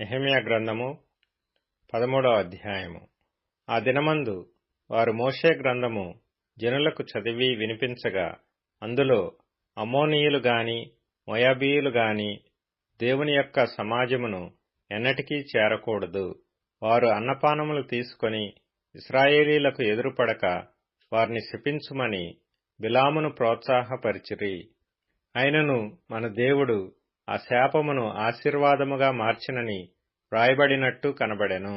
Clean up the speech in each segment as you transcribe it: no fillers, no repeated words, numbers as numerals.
నెహెమ్యా గ్రంథము 13వ అధ్యాయము. ఆ దినమందు వారు మోషే గ్రంథము జనులకు చదివి వినిపించగా, అందులో అమ్మోనీయులు గాని మోయాబీయులు గాని దేవుని యొక్క సమాజమును ఎన్నటికీ చేరకూడదు. వారు అన్నపానములు తీసుకొని ఇశ్రాయేలీలకు ఎదురుపడక వారిని శపించుమని బిలామును ప్రోత్సాహపరిచిరి. అయినను మన దేవుడు ఆ శాపమును ఆశీర్వాదముగా మార్చినని వ్రాయబడినట్టు కనబడెను.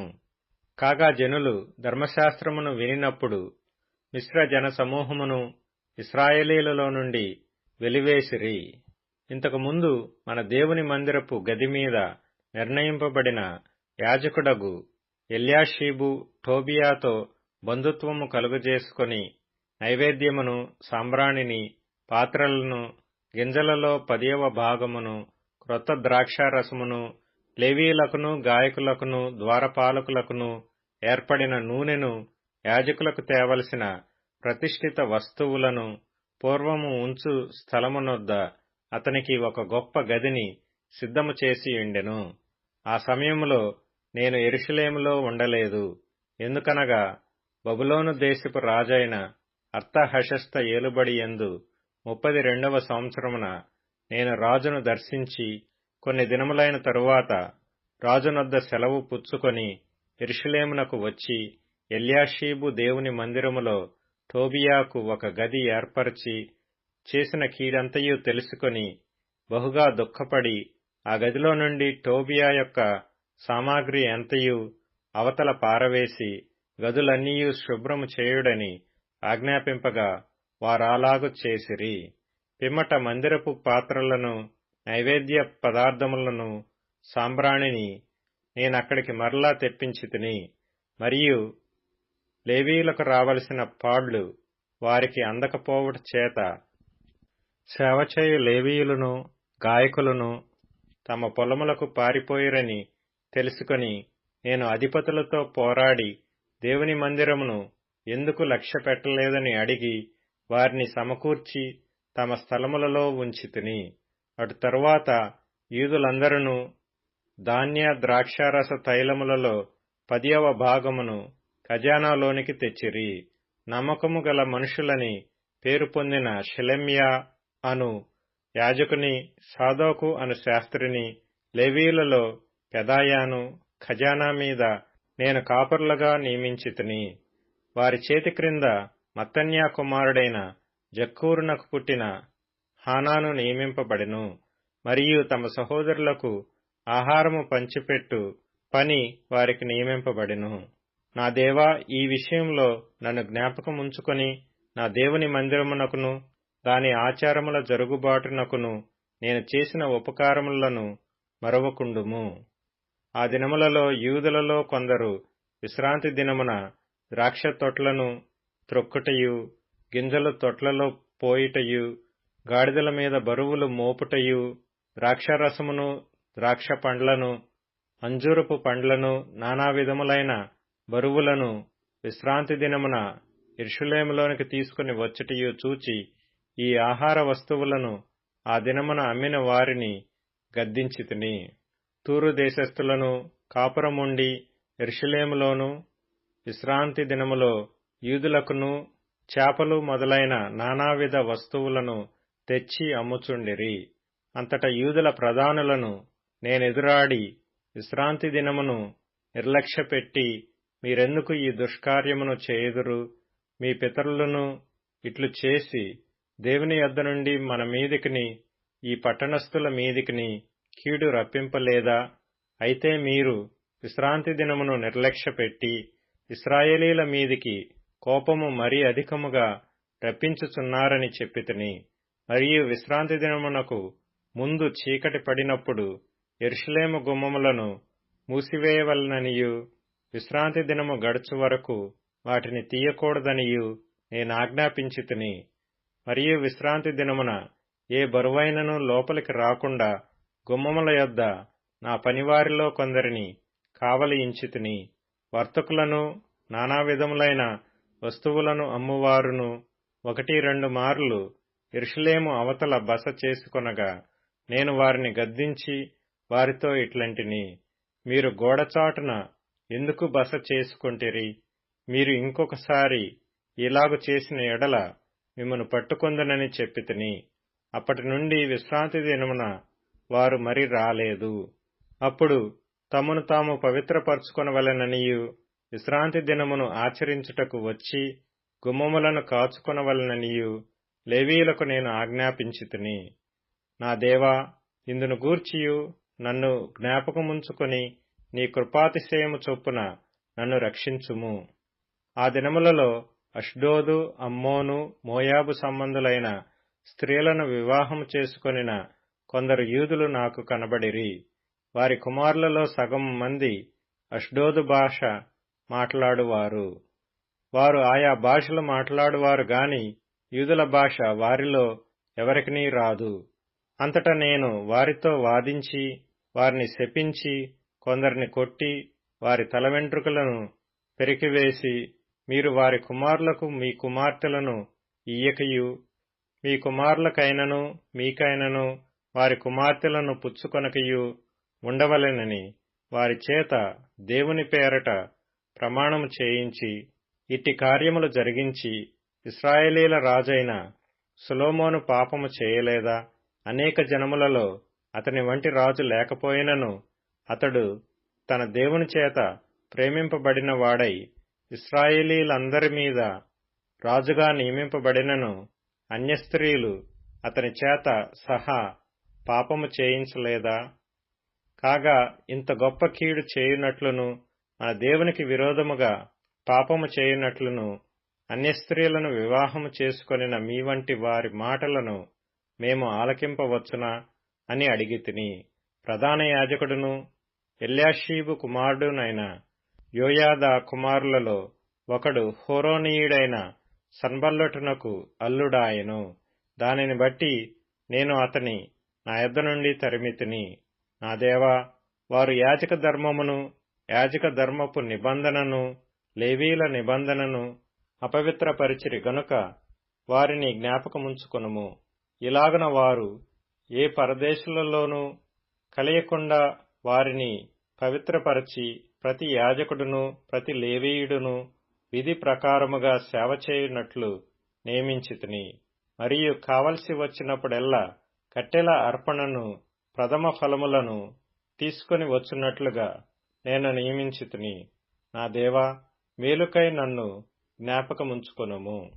కాగా జనులు ధర్మశాస్త్రమును వినినప్పుడు మిశ్ర జన సమూహమును ఇశ్రాయేలీలలో నుండి వెలివేసిరి. ఇంతకు ముందు మన దేవుని మందిరపు గది మీద నిర్ణయింపబడిన యాజకుడగు ఎల్యాషీబు టోబియాతో బంధుత్వము కలుగజేసుకొని నైవేద్యమును, సాంబ్రాణిని, పాత్రలను, గింజలలో 10వ భాగమును, క్రొత్త ద్రాక్షారసమును, లేవీయులకును గాయకులకును ద్వారపాలకులకును ఏర్పడిన నూనెను, యాజకులకు తేవలసిన ప్రతిష్ఠిత వస్తువులను పూర్వము ఉంచు స్థలమునొద్ద అతనికి ఒక గొప్ప గదిని సిద్ధము చేసి ఉండెను. ఆ సమయములో నేను యెరూషలేములో ఉండలేదు. ఎందుకనగా బబులోను దేశపు రాజైన అర్తహషస్త ఏలుబడి యందు 32వ సంవత్సరమున నేను రాజును దర్శించి కొన్ని దినములైన తరువాత రాజునొద్ద సెలవు పుచ్చుకొని యెరూషలేమునకు వచ్చి ఎల్యాషీబు దేవుని మందిరములో టోబియాకు ఒక గది ఏర్పరచి చేసిన కీడంతయు తెలుసుకొని బహుగా దుఃఖపడి ఆ గదిలో నుండి టోబియా యొక్క సామాగ్రి ఎంతయు అవతల పారవేసి గదులన్నీయు శుభ్రము చేయుడని ఆజ్ఞాపింపగా వారాలాగు చేసిరి. పిమ్మట మందిరపు పాత్రలను, నైవేద్య పదార్థములను, సాంబ్రాణిని నేనక్కడికి మరలా తెప్పించితిని. మరియు లేవీయులకు రావలసిన పాళ్లు వారికి అందకపోవుట చేత సేవచేయు లేవీయులను గాయకులను తమ పొలములకు పారిపోయిరని తెలుసుకొని నేను అధిపతులతో పోరాడి దేవుని మందిరమును ఎందుకు లక్ష్య పెట్టలేదని అడిగి వారిని సమకూర్చి తమ స్థలములలో ఉంచితిని. అటు తరువాత యూదులందరూ ధాన్య ద్రాక్షారస తైలములలో 10వ భాగమును ఖజానాలోనికి తెచ్చిరి. నమ్మకము గల మనుషులని పేరు పొందిన షెలెమ్యా అను యాజకుని, సాదోకు అను శాస్త్రిని, లేవీయులలో పెదాయాను ఖజానా మీద నేను కాపరులుగా నియమించితిని. వారి చేతి క్రింద మత్తన్యా కుమారుడైన జక్కూరునకు పుట్టిన హానాను నియమింపబడెను. మరియు తమ సహోదరులకు ఆహారము పంచిపెట్టు పని వారికి నియమింపబడెను. నా దేవా, ఈ విషయంలో నన్ను జ్ఞాపకముంచుకొని నా దేవుని మందిరమునకును దాని ఆచారముల జరుగుబాటునకును నేను చేసిన ఉపకారములను మరవకుండుము. ఆ దినములలో యూదులలో కొందరు విశ్రాంతి దినమున ద్రాక్ష తొట్లను త్రొక్కుటయు, గింజలు తొట్లలో పోయిటయు, గాడిదల మీద బరువులు మోపుటయు, ద్రాక్షారసమును, ద్రాక్ష పండ్లను, అంజూరపు పండ్లను, నానా విధములైన బరువులను విశ్రాంతి దినమున యెరూషలేములోనికి తీసుకుని వచ్చుటయు చూచి ఈ ఆహార వస్తువులను ఆ దినమున అమ్మిన వారిని గద్దించితిని. తూరు దేశస్థులను కాపురముండి యెరూషలేములోను విశ్రాంతి దినములో యూదులకును చేపలు మొదలైన నానావిధ వస్తువులను తెచ్చి అమ్ముచుండిరి. అంతట యూదుల ప్రధానులను నేనెదురాడి విశ్రాంతి దినమును నిర్లక్ష్యపెట్టి మీరెందుకు ఈ దుష్కార్యమును చేయుదురు? మీ పితరులను ఇట్లు చేసి దేవుని యొద్ద నుండి మన మీదికిని ఈ పట్టణస్థుల మీదికిని కీడు రప్పింపలేదా? అయితే మీరు విశ్రాంతి దినమును నిర్లక్ష్యపెట్టి ఇశ్రాయేలీల మీదికి కోపము మరీ అధికముగా రప్పించుచున్నారని చెప్పితిని. మరియు విశ్రాంతి దినమునకు ముందు చీకటి పడినప్పుడు యెరూషలేము గుమ్మములను మూసివేయవలననియు, విశ్రాంతి దినము గడుచు వరకు వాటిని తీయకూడదనియు నేనాజ్ఞాపించితిని. మరియు విశ్రాంతి దినమున ఏ బరువైనను లోపలికి రాకుండా గుమ్మముల యొద్ద నా పనివారిలో కొందరిని కావలియించితిని. వర్తకులను, నానా విధములైన వస్తువులను అమ్మువారును 1-2 మార్లు యెరూషలేము అవతల బస చేసుకొనగా నేను వారిని గద్దించి వారితో ఇట్లంటిని: మీరు గోడచాటున ఎందుకు బస చేసుకొంటిరి? మీరు ఇంకొకసారి ఇలాగు చేసిన ఎడల మిమ్మను పట్టుకొందునని చెప్పితిని. అప్పటి నుండి విశ్రాంతి దినమున వారు మరి రాలేదు. అప్పుడు తమను తాము పవిత్రపరచుకొనవలెననియు విశ్రాంతి దినమును ఆచరించుటకు వచ్చి గుమ్మములను కాచుకొనవలెననియు లేవీయులకు నేను ఆజ్ఞాపించితిని. నా దేవా, ఇందును గూర్చియు నన్ను జ్ఞాపకముంచుకొని నీ కృపాతిశయము చొప్పున నన్ను రక్షించుము. ఆ దినములలో అష్డోదు, అమ్మోను, మోయాబు సంబంధులైన స్త్రీలను వివాహము చేసుకొనిన కొందరు యూదులు నాకు కనబడిరి. వారి కుమారులలో సగం మంది అష్డోదు భాష మాట్లాడువారు. వారు ఆయా భాషలు మాట్లాడువారు గాని యూదుల భాష వారిలో ఎవరికినీ రాదు. అంతటా నేను వారితో వాదించి వారిని శపించి కొందరిని కొట్టి వారి తల వెంట్రుకలను పెరికివేసి, మీరు వారి కుమారులకు మీ కుమార్తెలను ఇయ్యకయు, మీ కుమారులకైనను మీకైనను వారి కుమార్తెలను పుచ్చుకొనకయు ఉండవలెనని వారి చేత దేవుని పేరట ప్రమాణము చేయించి, ఇట్టి కార్యములు జరిగించి, ఇశ్రాయేలీల రాజైన సొలొమోను పాపము చేయలేదా? అనేక జనములలో అతని వంటి రాజు లేకపోయినను అతడు తన దేవుని చేత ప్రేమింపబడిన వాడై ఇశ్రాయేలీలందరి మీద రాజుగా నియమింపబడినను అన్యస్త్రీలు అతని చేత సహా పాపము చేయించలేదా? కాగా ఇంత గొప్ప కీడు చేయునట్లును మన దేవునికి విరోధముగా పాపము చేయునట్లును అన్యస్త్రీలను వివాహము చేసుకొనిన మీ వంటి వారి మాటలను మేము ఆలకింపవచ్చునా అని అడిగితిని. ప్రధాన యాజకుడును ఎల్యాషీబు కుమారుడునైన యోయాదా కుమారులలో ఒకడు హోరోనీయుడైన సన్బల్లటునకు అల్లుడాయెను. దానిని బట్టి నేను అతని నా యొద్ద నుండి తరిమితిని. నా దేవా, వారు యాజక ధర్మమును యాజక ధర్మపు నిబంధనను లేవీల నిబంధనను అపవిత్రపరిచిరి గనుక వారిని జ్ఞాపకముంచుకొనుము. ఇలాగున వారు ఏ పరదేశులలోనూ కలియకుండా వారిని పవిత్రపరచి ప్రతి యాజకుడును ప్రతి లేవీయుడును విధి ప్రకారముగా సేవ చేయునట్లు నియమించితిని. మరియు కావలసి వచ్చినప్పుడెల్లా కట్టెల అర్పణను ప్రథమ ఫలములను తీసుకొని వచ్చున్నట్లుగా నేను నియమించితిని. నా దేవా, మేలుకై నన్ను జ్ఞాపకముంచుకొనుము.